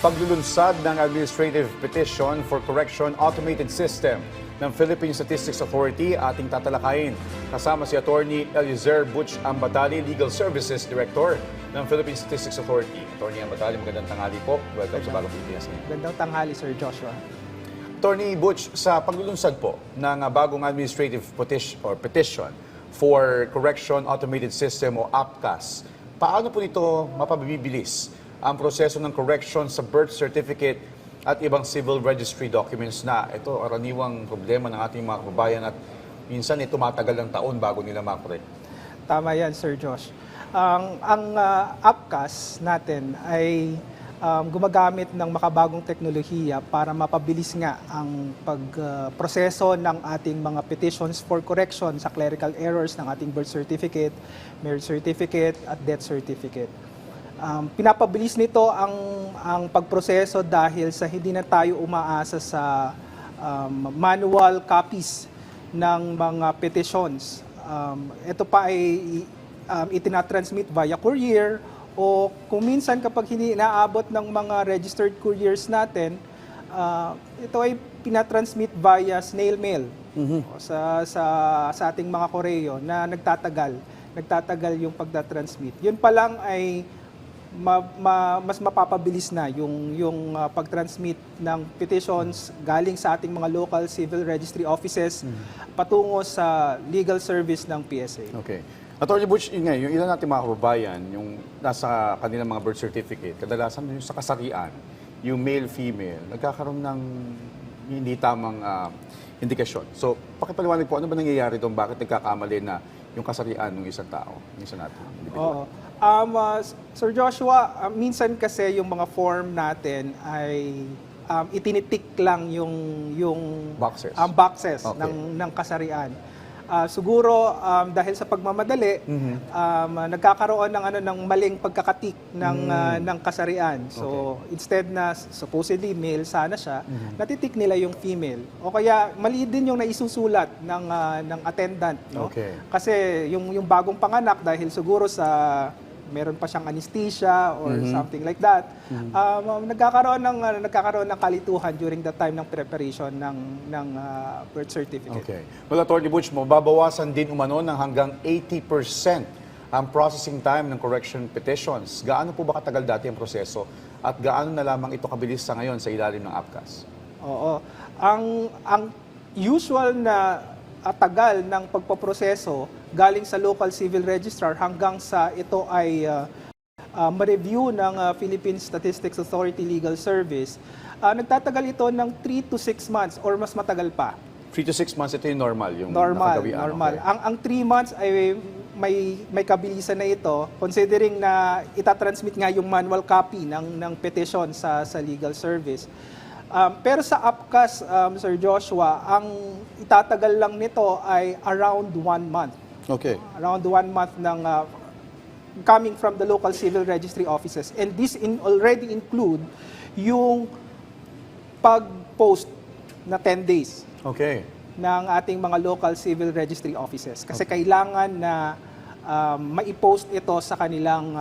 paglulunsad ng Administrative Petition for Correction Automated System ng Philippine Statistics Authority ating tatalakayin. Kasama si Attorney Eliezer Butch Ambatali, Legal Services Director ng Philippine Statistics Authority. Attorney Ambatali, magandang tanghali po. Welcome sa Bagong Pilipinas. Magandang tanghali, Sir Joshua. Attorney Butch, sa paglulunsad po ng bagong Administrative Petition for Correction Automated System o APCAS, paano po nito mapabibilis ang proseso ng correction sa birth certificate at ibang civil registry documents na ito karaniwang problema ng ating mga kababayan at minsan tumatagal ng taon bago nila makorek? Tama yan, Sir Josh. Ang APCAS natin ay gumagamit ng makabagong teknolohiya para mapabilis nga ang pagproseso ng ating mga petitions for correction sa clerical errors ng ating birth certificate, marriage certificate at death certificate. Pinapabilis nito ang pagproseso dahil sa hindi na tayo umaasa sa manual copies ng mga petitions. Ito pa ay itinatransmit via courier o kung minsan kapag hindi inaabot ng mga registered couriers natin, ito ay pinatransmit via snail mail sa ating mga koreo na nagtatagal yung pagtatransmit. Yun pa lang ay mas mapapabilis na yung pag-transmit ng petitions galing sa ating mga local civil registry offices patungo sa legal service ng PSA. Okay. Attorney Butch, yung ilan natin mga kababayan, yung nasa kanilang mga birth certificate, kadalasan yung sa kasarian, yung male-female, nagkakaroon ng hindi tamang indikasyon. So, pakipaliwanag po, ano ba nangyayari doon? Bakit nagkakamali na yung kasarian ng isang tao, ng isang natin individual? Oo. Sir Joshua, minsan kasi yung mga form natin ay itinitik lang yung boxes, okay, ng kasarian. Siguro dahil sa pagmamadali, nagkakaroon ng maling pagkakatik ng kasarian. So instead na supposedly male sana siya, natitik nila yung female. O kaya mali din yung naisusulat ng attendant, no? Okay. Kasi yung bagong panganak dahil siguro sa meron pa siyang anesthesia or something like that. Nagkakaroon ng kalituhan during the time ng preparation ng birth certificate. Okay. Well, Attorney Butch, mababawasan din umano ng hanggang 80% ang processing time ng correction petitions. Gaano po ba katagal dati ang proseso at gaano na lamang ito kabilis sa ngayon sa ilalim ng APCAS? Oo. Ang usual na tagal ng pagpaproseso galing sa local civil registrar hanggang sa ito ay ma-review ng Philippine Statistics Authority Legal Service, nagtatagal ito ng 3 to 6 months or mas matagal pa. 3 to 6 months, ito yung normal, yung Normal. Okay. Ang 3 months ay may kabilisan na ito considering na itatransmit nga yung manual copy ng petition sa legal service. Pero sa APCAS, Sir Joshua, ang itatagal lang nito ay around 1 month. Okay. Around 1 month ng coming from the local civil registry offices. And this already include yung pag-post na 10 days Okay. ng ating mga local civil registry offices. Kasi kailangan na mai-post ito sa kanilang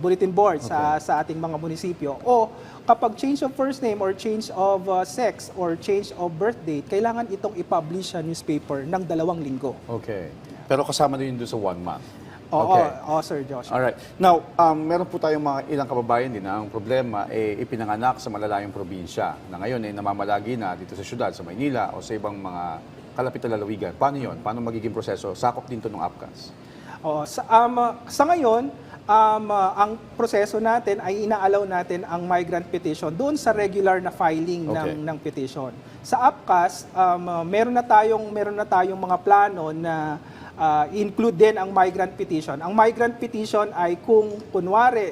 bulletin board sa ating mga munisipyo. O kapag change of first name or change of sex or change of birth date, kailangan itong i-publish sa newspaper ng 2 linggo. Okay. Pero kasama din doon sa 1 month. Oo, Okay. Sir Josh. Alright. Now, meron po tayong mga ilang kababayan din na ang problema ipinanganak sa malalayong probinsya na ngayon namamalagi na dito sa syudad, sa Maynila o sa ibang mga kalapit na lalawigan. Paano yun? Paano magiging proseso? Sakop din to ng APCAS. Sa ngayon, ang proseso natin ay inaalaw natin ang migrant petition doon sa regular na filing ng petition. Sa APCAS, meron na tayong mga plano na include din ang migrant petition. Ang migrant petition ay kung kunwari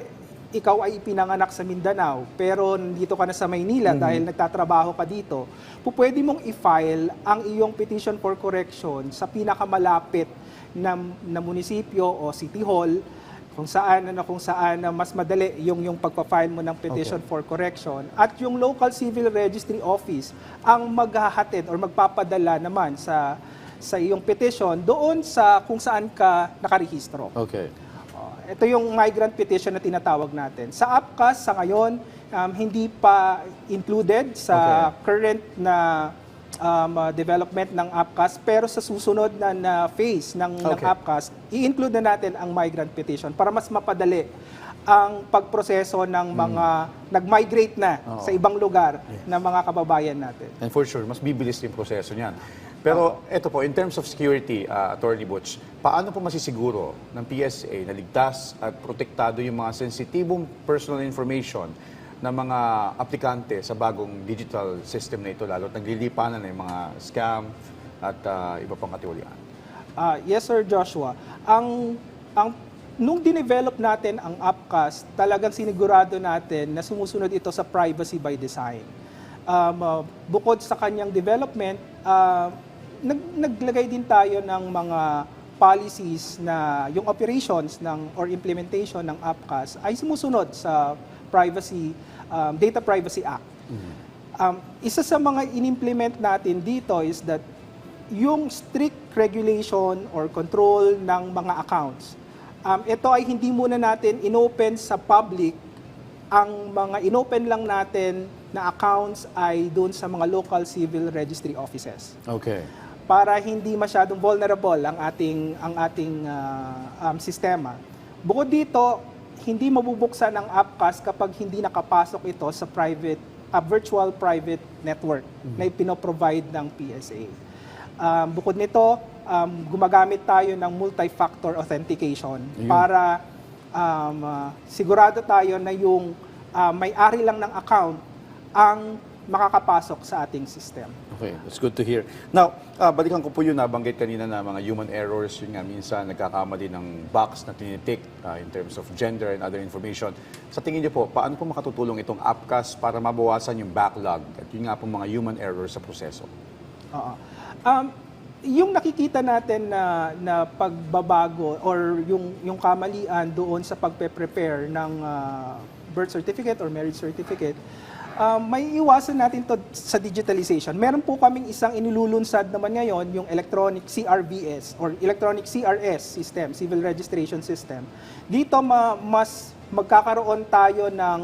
ikaw ay ipinanganak sa Mindanao pero dito ka na sa Maynila dahil nagtatrabaho ka dito, pwede mong i-file ang iyong petition for correction sa pinakamalapit na munisipyo o city hall kung saan mas madali yung pagpa-file mo ng petition for correction at yung local civil registry office ang maghahatid or magpapadala naman sa iyong petition doon sa kung saan ka nakarehistro. Okay. Ito yung migrant petition na tinatawag natin. Sa APCAS, sa ngayon, hindi pa included sa current na development ng APCAS, pero sa susunod na phase ng APCAS, i-include na natin ang migrant petition para mas mapadali ang pagproseso ng mga nag-migrate na sa ibang lugar na mga kababayan natin. And for sure, mas bibilis yung proseso niyan. Pero ito po, in terms of security, Attorney Butch, paano po masisiguro ng PSA na ligtas at protektado yung mga sensitibong personal information ng mga aplikante sa bagong digital system na ito, lalo at naglilipanan na yung mga scam at iba pang katiwalian? Yes, Sir Joshua. Nung dinevelop natin ang APCAS, talagang sinigurado natin na sumusunod ito sa privacy by design. Bukod sa kanyang development, naglagay din tayo ng mga policies na yung operations or implementation ng APCAS ay sumusunod sa Data Privacy Act. Isa sa mga in-implement natin dito is that yung strict regulation or control ng mga accounts. Ito ay hindi muna natin inopen sa public. Ang mga inopen lang natin na accounts ay doon sa mga local civil registry offices. Okay. Para hindi masyadong vulnerable ang ating sistema. Bukod dito, hindi mabubuksan ang APCAS kapag hindi nakapasok ito sa virtual private network na ipinoprovide ng PSA. Bukod nito, gumagamit tayo ng multi-factor authentication para sigurado tayo na yung may-ari lang ng account ang makakapasok sa ating system. Okay, that's good to hear. Now, balikan ko po yun, nabanggit kanina na mga human errors, yun nga, minsan nagkakamali ng box na tinitik in terms of gender and other information. Sa tingin niyo po, paano po makatutulong itong APCAS para mabawasan yung backlog at yun nga po mga human errors sa proseso? Yung nakikita natin na pagbabago or yung kamalian doon sa pagpe-prepare ng birth certificate or marriage certificate, may iwasan natin to sa digitalization. Meron po kaming isang inilulunsad naman ngayon, yung electronic CRVS or electronic CRS system, Civil Registration System. Dito mas magkakaroon tayo ng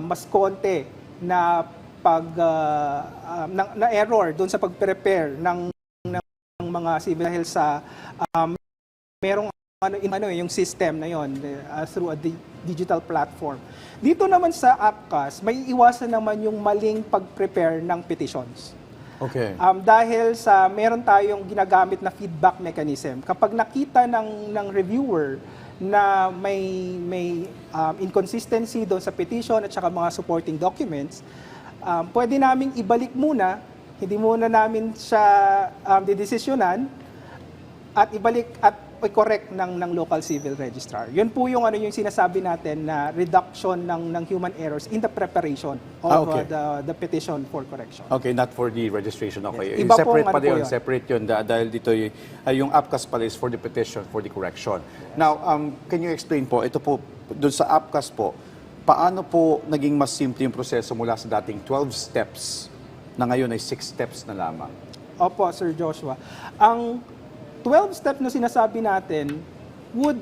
mas konti na na error doon sa pag-prepare ng mga civil dahil sa merong yung system na yon through a digital platform. Dito naman sa APCAS, may iwasan naman yung maling pag-prepare ng petitions. Okay. Dahil sa meron tayong ginagamit na feedback mechanism. Kapag nakita ng reviewer na may inconsistency doon sa petition at saka mga supporting documents, pwede naming ibalik muna, hindi muna namin siya didesisyonan at ibalik at i-correct ng local civil registrar. Yun po yung yung sinasabi natin na reduction ng human errors in the preparation of the petition for correction. Okay, not for the registration. Okay. Yes. Iba Separate pong pa yun. yun. Separate yun dahil dito yung APCAS pala is for the petition, for the correction. Now, can you explain po, ito po, doon sa APCAS po, paano po naging mas simple yung proseso mula sa dating 12 steps na ngayon ay 6 steps na lamang? Opo, Sir Joshua. Ang 12 steps na sinasabi natin would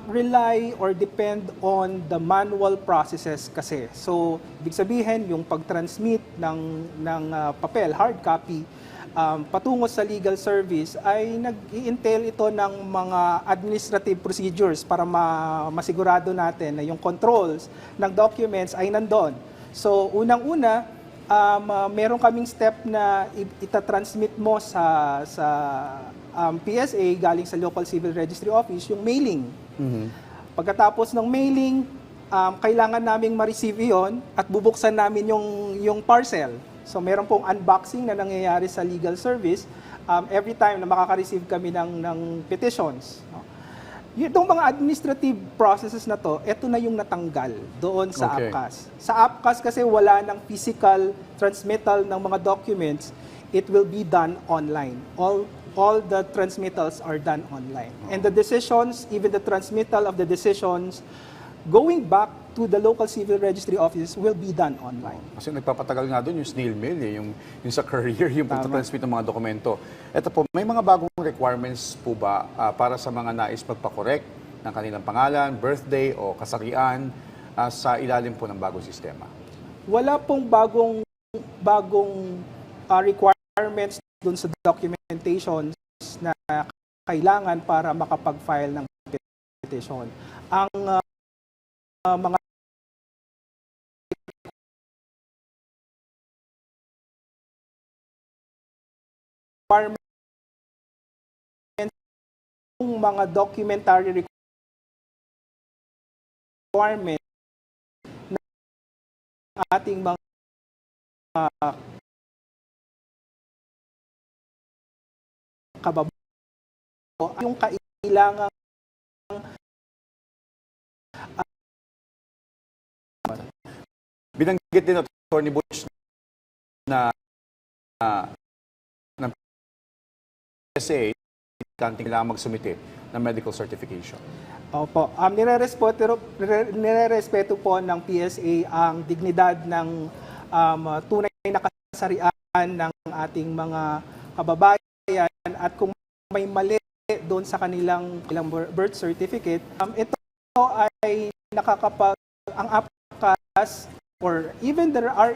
rely or depend on the manual processes kasi. So, ibig sabihin, yung pag-transmit ng papel, hard copy, patungo sa legal service ay nag-i-entail ito ng mga administrative procedures para masigurado natin na yung controls ng documents ay nandun. So, unang-una, meron kaming step na itatransmit mo sa PSA galing sa local civil registry office yung mailing. Pagkatapos ng mailing, kailangan naming ma-receive yon at bubuksan namin yung parcel. So meron pong unboxing na nangyayari sa legal service every time na makaka-receive kami ng petitions. Itong mga administrative processes na to, ito na yung natanggal doon sa APCAS. Sa APCAS kasi wala ng physical transmittal ng mga documents, it will be done online. All the transmittals are done online. And the decisions, even the transmittal of the decisions, going back to the local civil registry offices will be done online. Kasi nagpapatagal nga doon yung snail mail, yung sa courier, yung pagtatransmit ng mga dokumento. Ito po, may mga bagong requirements po ba para sa mga nais magpa-correct ng kanilang pangalan, birthday o kasarian sa ilalim po ng bagong sistema? Wala pong bagong requirements dun sa documentations na kailangan para makapag-file ng petition. Ang mga requirements, mga documentary requirements na ating mga kababayan, yung kailangan Binanggit din Attorney Butch na ng PSA kanting kailangan magsumite ng medical certification. Opo. Nirerespeto po ng PSA ang dignidad ng tunay na kasarian ng ating mga kababayan at kung may mali doon sa kanilang birth certificate, ito ay ang APCAS or even the RA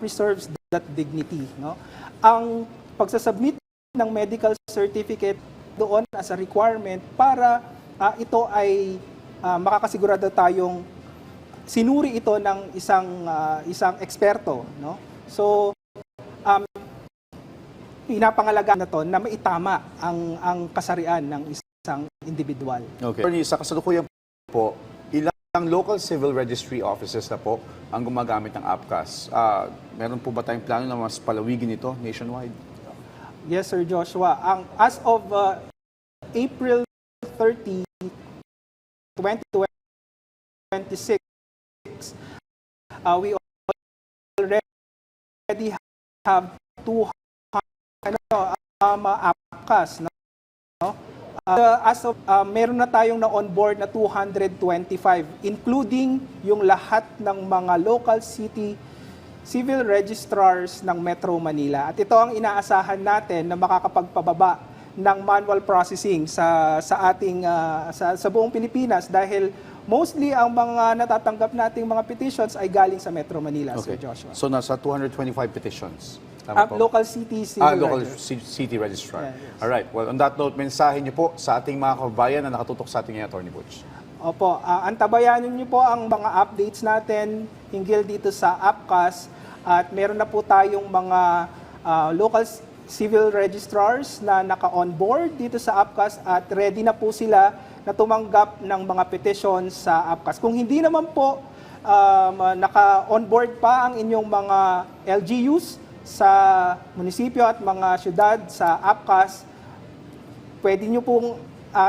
preserves that dignity. No? Ang pagsasubmit ng medical certificate doon as a requirement para ito ay makakasigurado tayong sinuri ito ng isang eksperto, no? So pinapangalagaan na to na maitama ang kasarian ng isang individual. Okay. Attorney, sa kasalukuyan po, ilang local civil registry offices na po ang gumagamit ng APCAS? Meron po ba tayong plano na mas palawigin ito nationwide? Yes, Sir Joshua. As of April 30, 2026, we already have 200 APCAS. No? As of, meron na tayong na-onboard na 225, including yung lahat ng mga local civil registrars ng Metro Manila. At ito ang inaasahan natin na makakapagpababa ng manual processing sa ating sa buong Pilipinas dahil mostly ang mga natatanggap nating mga petitions ay galing sa Metro Manila, Okay. Sir Joshua. So nasa 225 petitions. Tama po? Local city civil local registrar. city registrar. Yeah, yes. Alright. Well, on that note, mensahe niyo po sa ating mga kababayan na nakatutok sa ating Attorney Butch. Opo, antabayanin niyo po ang mga updates natin hinggil dito sa APCAS at meron na po tayong mga local civil registrars na naka-onboard dito sa APCAS at ready na po sila na tumanggap ng mga petitions sa APCAS. Kung hindi naman po naka-onboard pa ang inyong mga LGUs sa munisipyo at mga syudad sa APCAS, pwede nyo pong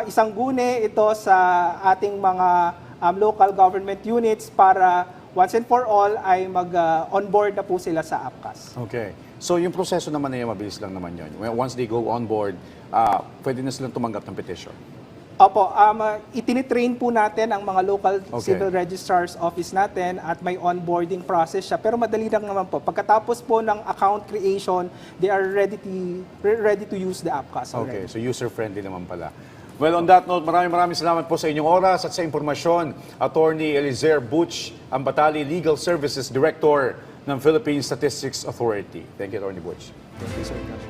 isangguni ito sa ating mga local government units para once and for all ay mag-onboard na po sila sa APCAS. Okay. So yung proseso naman na yun, mabilis lang naman yun. Once they go on board, pwede na silang tumanggap ng petition. Opo, itinitrain po natin ang mga local Okay. civil registrar's office natin at may onboarding process siya. Pero madali lang naman po. Pagkatapos po ng account creation, they are ready to use the APCAS Okay, already. so user-friendly naman pala. Well, on that note, maraming salamat po sa inyong oras at sa impormasyon. Attorney Eliezer Butch, ang Batali Legal Services Director ng Philippine Statistics Authority. Thank you, Attorney Butch. Thank you, Sir Joshua.